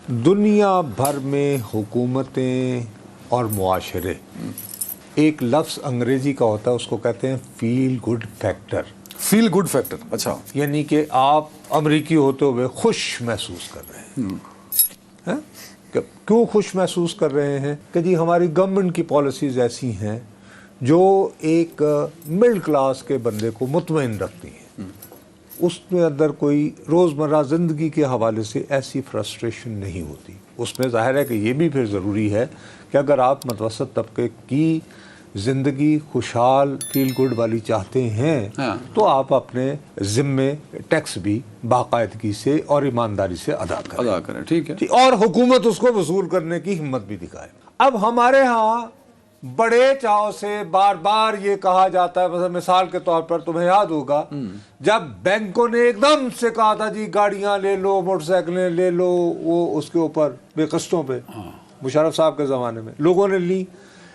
दुनिया भर में हुकूमतें और मुआशरे एक लफ्ज़ अंग्रेजी का होता है, उसको कहते हैं feel good factor. Feel good factor, अच्छा। यानी कि आप अमरीकी होते हुए खुश महसूस कर रहे हैं। क्यों खुश महसूस कर रहे हैं? कि जी हमारी गवर्नमेंट की पॉलिसीज़ ऐसी हैं जो एक मिडिल क्लास के बंदे को मुतमईन रखती हैं। उसमें अंदर कोई रोज़मर्रा ज़िंदगी के हवाले से ऐसी फ्रस्ट्रेशन नहीं होती। उसमें ज़ाहिर है कि ये भी फिर ज़रूरी है कि अगर आप मुतवसत तबके की ज़िंदगी खुशहाल फील गुड वाली चाहते हैं तो आप अपने ज़िम्मे टैक्स भी बाकायदगी से और ईमानदारी से अदा करें। ठीक है। और हुकूमत उसको वसूल करने की हिम्मत भी दिखाए। अब हमारे यहाँ बड़े चाव से बार बार ये कहा जाता है, मतलब मिसाल के तौर पर तुम्हें याद होगा जब बैंकों ने एकदम से कहा था जी गाड़ियां ले लो, मोटरसाइकिलें ले लो, वो उसके ऊपर बेकस्तों पे, मुशर्रफ साहब के ज़माने में लोगों ने ली।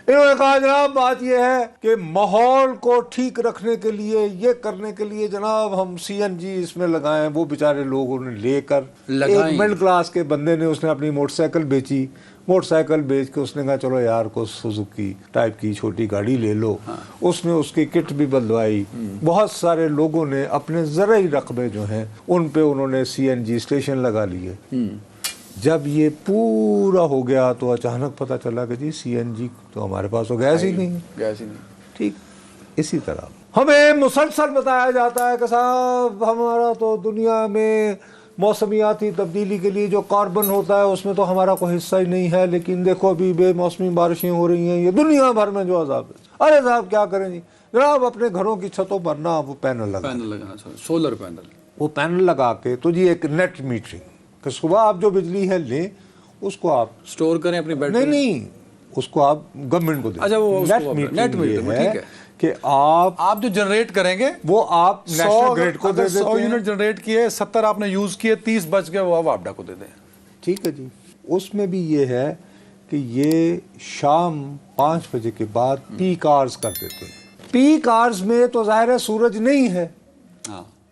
इन्होंने कहा जनाब बात यह है कि माहौल को ठीक रखने के लिए, ये करने के लिए जनाब हम CNG इसमें लगाएं। वो बेचारे लोगों ने लेकर, एक मिडिल क्लास के बंदे ने उसने अपनी मोटरसाइकिल बेची। मोटरसाइकिल बेच के उसने कहा चलो यार को सुजुकी टाइप की छोटी गाड़ी ले लो। उसने उसकी किट भी बदलवाई। बहुत सारे लोगों ने अपने ज़राई रकबे जो हैं उन पे उन्होंने CNG स्टेशन लगा लिए। जब ये पूरा हो गया तो अचानक पता चला कि जी CNG तो हमारे पास तो गैस ही नहीं। ठीक इसी तरह हमें मुसलसल बताया जाता है कि साहब हमारा तो दुनिया में मौसमियाती तब्दीली के लिए जो कार्बन होता है उसमें तो हमारा कोई हिस्सा ही नहीं है, लेकिन देखो अभी बेमौसमी बारिशें हो रही हैं, ये दुनिया भर में जो अजाब है। अरे साहब क्या करें जी, जनाब अपने घरों की छतों पर ना वो पैनल लगाना, सोलर पैनल। वो पैनल लगा के तो जी एक नेट मीटरिंग कि सुबह आप जो बिजली है लें, उसको आप स्टोर करें अपनी बैटरी। नहीं, उसको आप गवर्नमेंट को दें। अच्छा, वो नेट मीटरिंग है कि आप जो जनरेट करेंगे वो आप नेशनल ग्रिड को दे देते हैं। 100 यूनिट जनरेट किए, 70 आपने यूज किए, 30 बच गए, वो आप आपडा को दे दें। ठीक है जी। उसमें भी ये है कि ये शाम 5 बजे के बाद पीक आवर्स कर देते हैं। पीक आवर्स में तो जाहिर है सूरज नहीं है,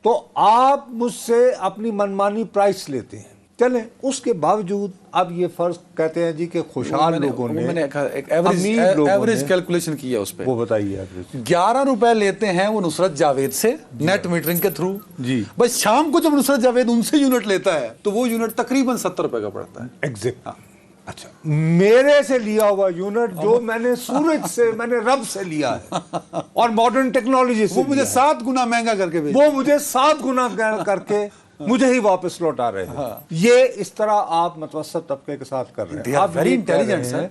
तो आप मुझसे अपनी मनमानी प्राइस लेते हैं। चलें, उसके बावजूद अब ये फर्ज कहते हैं जी कि खुशहाल लोगों ने, मैंने एक एवरेज कैलकुलेशन किया उस पे। वो बताइए। एवरेज 11 रुपए लेते हैं वो नुसरत जावेद से नेट मीटरिंग के थ्रू जी। बस शाम को जब नुसरत जावेद उनसे यूनिट लेता है तो वो यूनिट तकरीबन 70 रुपए का पड़ता है। एग्जैक्ट। अच्छा, मेरे से लिया हुआ यूनिट जो मैंने सूरज से, मैंने रब से लिया है और मॉडर्न टेक्नोलॉजी से, वो मुझे 7 गुना महंगा करके वो मुझे 7 गुना करके मुझे ही वापस लौटा रहे हैं। ये इस तरह आप मुतवस्सत तबके के साथ कर रहे हैं। आप वेरी इंटेलिजेंट सर।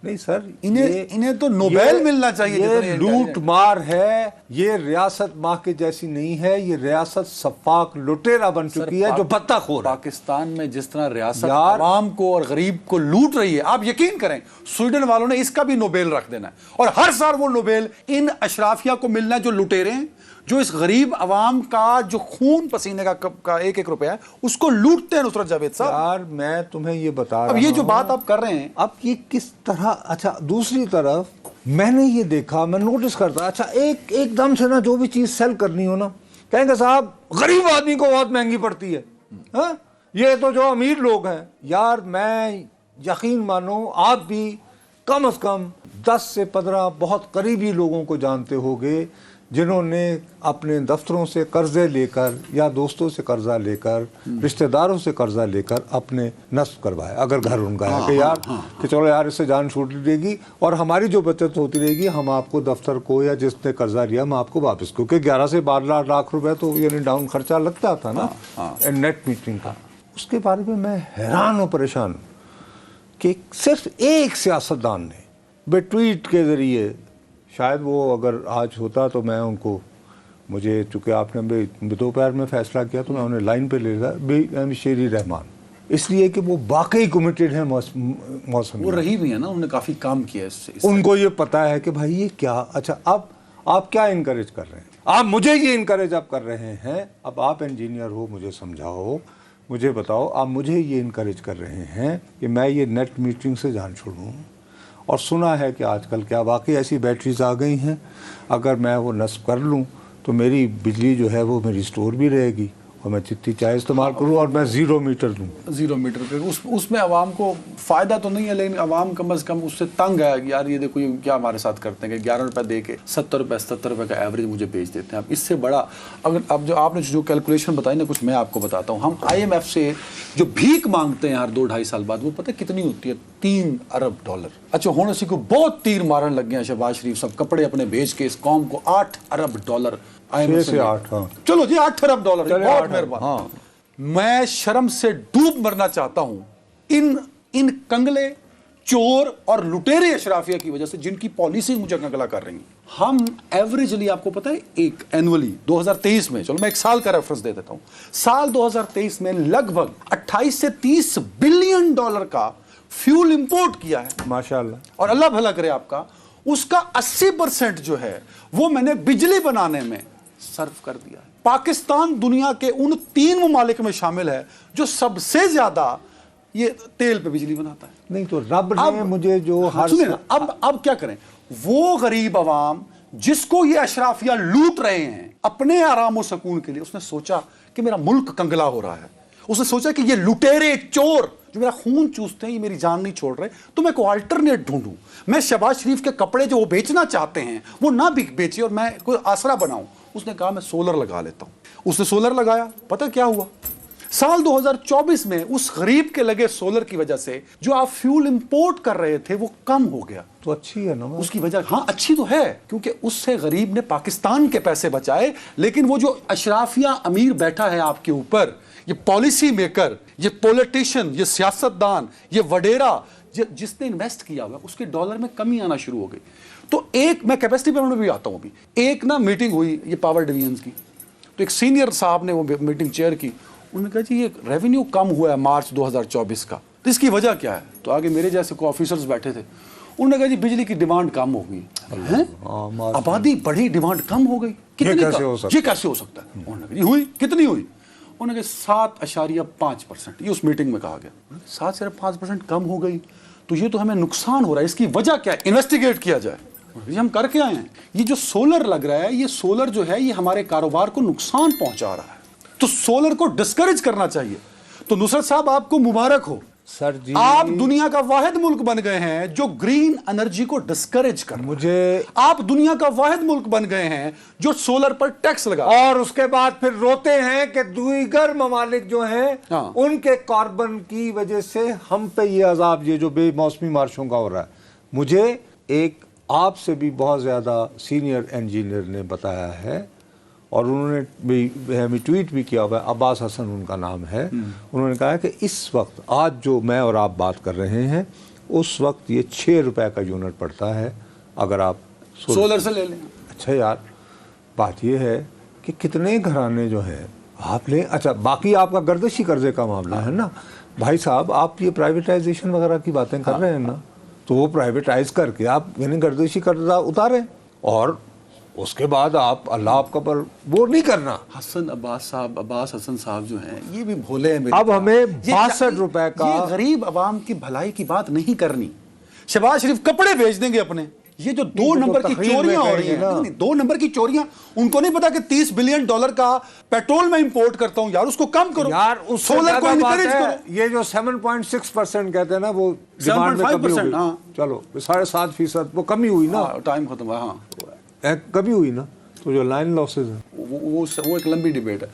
नहीं सर, इन्हें तो नोबेल मिलना चाहिए। ये लूट मार है, ये रियासत माँ के जैसी नहीं है, ये रियासत सफाक लुटेरा बन चुकी है जो बत्ताखोर है। पाकिस्तान में जिस तरह रियासत आवाम को और गरीब को लूट रही है, आप यकीन करें स्वीडन वालों ने इसका भी नोबेल रख देना है, और हर साल वो नोबेल इन अशराफिया को मिलना है जो लुटेरे हैं, जो इस गरीब अवाम का जो खून पसीने का एक एक रुपया है उसको लूटते हैं। नुसरत जावेद साहब, यार मैं तुम्हें ये बता रहा हूं, अब ये जो बात आप कर रहे हैं, अब ये किस तरह। अच्छा, दूसरी तरफ मैंने ये देखा, मैं नोटिस करता, अच्छा एकदम से ना जो भी चीज सेल करनी हो ना, कहेंगे साहब गरीब आदमी को बहुत महंगी पड़ती है। हाँ, ये तो जो अमीर लोग हैं। यार मैं यकीन मानो आप भी कम से कम 10 से 15 बहुत करीबी लोगों को जानते होंगे जिन्होंने अपने दफ्तरों से कर्जे लेकर या दोस्तों से कर्जा लेकर, रिश्तेदारों से कर्जा लेकर अपने नस्ब करवाया। अगर घर उनका है कि यार कि चलो यार इससे जान छूट रहेगी और हमारी जो बचत होती रहेगी हम आपको दफ्तर को या जिसने कर्जा लिया हम आपको वापस, क्योंकि 11 से 12 लाख रुपए तो यानी डाउन खर्चा लगता था ना नेट मीटरिंग का। उसके बारे में मैं हैरान और परेशान कि सिर्फ एक सियासतदान ने बेट्वीट के जरिए, शायद वो अगर आज होता तो मैं उनको, मुझे चूँकि आपने दोपहर में फैसला किया तो मैं उन्हें लाइन पे ले रहा, शेरी रहमान, इसलिए कि वो वाकई कमिटेड है मौसम। वो रही भी है ना, उन्होंने काफ़ी काम किया इससे। उनको ये पता है कि भाई ये क्या। अच्छा, अब आप क्या इनकरेज कर रहे हैं? आप मुझे ये इनकरेज आप कर रहे हैं। अब आप इंजीनियर हो, मुझे समझाओ, मुझे बताओ, आप मुझे ये इनकरेज कर रहे हैं कि मैं ये नेट मीटरिंग से जान छोड़ूँ। और सुना है कि आजकल क्या वाकई ऐसी बैटरीज आ गई हैं, अगर मैं वो नस्ब कर लूँ तो मेरी बिजली जो है वो मेरी स्टोर भी रहेगी और मैं जितनी चाहे इस्तेमाल करूँ और मैं 0 मीटर दूँ। 0 मीटर पे उसमें आवाम को फ़ायदा तो नहीं है, लेकिन आवाम कम अज़ कम उससे तंग है कि यार ये देखो ये क्या हमारे साथ करते हैं कि 11 रुपये दे के 70 रुपये का एवरेज मुझे बेच देते हैं। अब इससे बड़ा अगर अब जो आपने जो कैलकुलेशन बताई ना, कुछ मैं आपको बताता हूँ। हम IMF से जो भीख मांगते हैं हर 2-2.5 साल बाद, वो पता है कितनी होती है? 3 अरब डॉलर। अच्छा, होने से को बहुत तीर मारन लग गए हैं शहबाज शरीफ सब, कपड़े अपने बेच के इस कौम को 8 अरब डॉलर 6 से 8, हाँ चलो जी 8 अरब डॉलर, बहुत मेहरबान। हाँ। मैं शर्म से डूब मरना चाहता हूं इन कंगले, चोर और लुटेरे अशराफिया की वजह से, जिनकी पॉलिसी मुझे कंगला कर रही हैं। हम एवरेजली, आपको पता है, एक एनुअली 2023 में, चलो मैं एक साल का रेफरेंस दे देता हूं, साल 2023 में लगभग 28 से 30 बिलियन डॉलर का फ्यूल इंपोर्ट किया है माशाल्लाह। और अल्लाह भला करे आपका, उसका 80% जो है वो मैंने बिजली बनाने में सर्व कर दिया है। पाकिस्तान दुनिया के उन 3 ममालिक में शामिल है जो सबसे ज्यादा ये तेल पे बिजली बनाता है। नहीं तो रब ने मुझे जो हर सुनिए ना, अब क्या करें, वो गरीब आवाम जिसको ये अशराफिया लूट रहे हैं अपने आराम और सुकून के लिए, उसने सोचा कि मेरा मुल्क कंगला हो रहा है, उसने सोचा कि ये लुटेरे चोर जो मेरा खून चूसते हैं, ये मेरी जान नहीं छोड़ रहे, तो मैं कोई अल्टरनेट ढूंढूं, मैं शहबाज शरीफ के कपड़े जो वो बेचना चाहते हैं वो ना बेचे और मैं कोई आसरा बनाऊं। उसने कहा मैं सोलर लगा लेता हूं। उसने सोलर लगाया, पता क्या हुआ? साल 2024 में उस गरीब के लगे सोलर की वजह से जो आप फ्यूल इंपोर्ट कर रहे थे वो कम हो गया। तो अच्छी है ना उसकी वजह, हाँ अच्छी तो है, क्योंकि उससे गरीब ने पाकिस्तान के पैसे बचाए। लेकिन वो जो अशराफिया अमीर बैठा है आपके ऊपर, ये पॉलिसी मेकर, ये पॉलिटिशियन, ये सियासतदान, ये वडेरा, जिसने इन्वेस्ट किया हुआ, उसके डॉलर में कमी आना शुरू हो गई। तो एक, मैं कैपेसिटी पेमेंट में भी आता हूं, अभी एक ना मीटिंग हुई ये पावर डिवीजन्स की, तो एक सीनियर साहब ने वो मीटिंग चेयर की। उन्होंने कहा जी ये रेवेन्यू कम हुआ है मार्च 2024 का, तो इसकी वजह क्या है? तो आगे मेरे जैसे को ऑफिसर्स बैठे थे, उन्होंने कहा जी बिजली की डिमांड कम हो गई है, आबादी बढ़ी, डिमांड कम हो गई, ये कैसे हो सकता है? उन्होंने कहा जी हुई, कितनी हुई? उन्होंने कहा 7.5%। ये उस मीटिंग में कहा गया, 7.5% कम हो गई, तो ये तो हमें नुकसान हो रहा है, इसकी वजह क्या है? इन्वेस्टिगेट किया जाए। ये हम करके आए हैं। ये जो सोलर लग रहा है, ये सोलर जो है ये हमारे कारोबार को नुकसान पहुंचा रहा है, तो सोलर को डिस्करेज करना चाहिए। तो नुसरत साहब आपको मुबारक हो सर जी, आप दुनिया का वाहिद मुल्क बन गए हैं जो ग्रीन एनर्जी को डिस्करेज कर। मुझे आप दुनिया का वाहिद मुल्क बन गए हैं जो सोलर पर टैक्स लगा, और उसके बाद फिर रोते हैं कि दीगर ममालिक जो हैं हाँ। उनके कार्बन की वजह से हम पे ये अजाब, ये जो बेमौसमी बारिशों का हो रहा है। मुझे एक आपसे भी बहुत ज़्यादा सीनियर इंजीनियर ने बताया है, और उन्होंने भी हमें ट्वीट भी किया हुआ है, अब्बास हसन उनका नाम है। उन्होंने कहा है कि इस वक्त आज जो मैं और आप बात कर रहे हैं, उस वक्त ये 6 रुपए का यूनिट पड़ता है अगर आप सोलर से ले लें। अच्छा यार, बात ये है कि कितने घराने जो हैं आप लें। अच्छा, बाकी आपका गर्दिशी कर्जे का मामला है ना भाई साहब, आप ये प्राइवेटाइजेशन वगैरह की बातें कर रहे हैं ना, तो वो प्राइवेटाइज करके आप यानी गर्दिशी कर्जा उतारें, और उसके बाद आप अल्लाह आपका पर वो नहीं करना। अब्बास हसन साहब जो हैं ये भी भोले हैं। अब हमें 62 रुपए का, ये गरीब आवाम की भलाई की बात नहीं करनी। शहबाज शरीफ कपड़े बेच देंगे अपने। ये जो 2 नंबर की चोरियां हो रही हैं, 2 नंबर की चोरियां, उनको नहीं पता कि 30 बिलियन डॉलर का पेट्रोल में इंपोर्ट करता हूं यार, उसको कम करो यार, उस सोलर को एनकरेज करो। ये जो 7.6% कहते हैं ना, वो डिमांड में कमी हुई। हाँ। चलो 7.5% वो कमी हुई ना, टाइम खत्म हुआ, हाँ कभी हुई ना, तो जो लाइन लॉसेज है वो एक लंबी डिबेट है।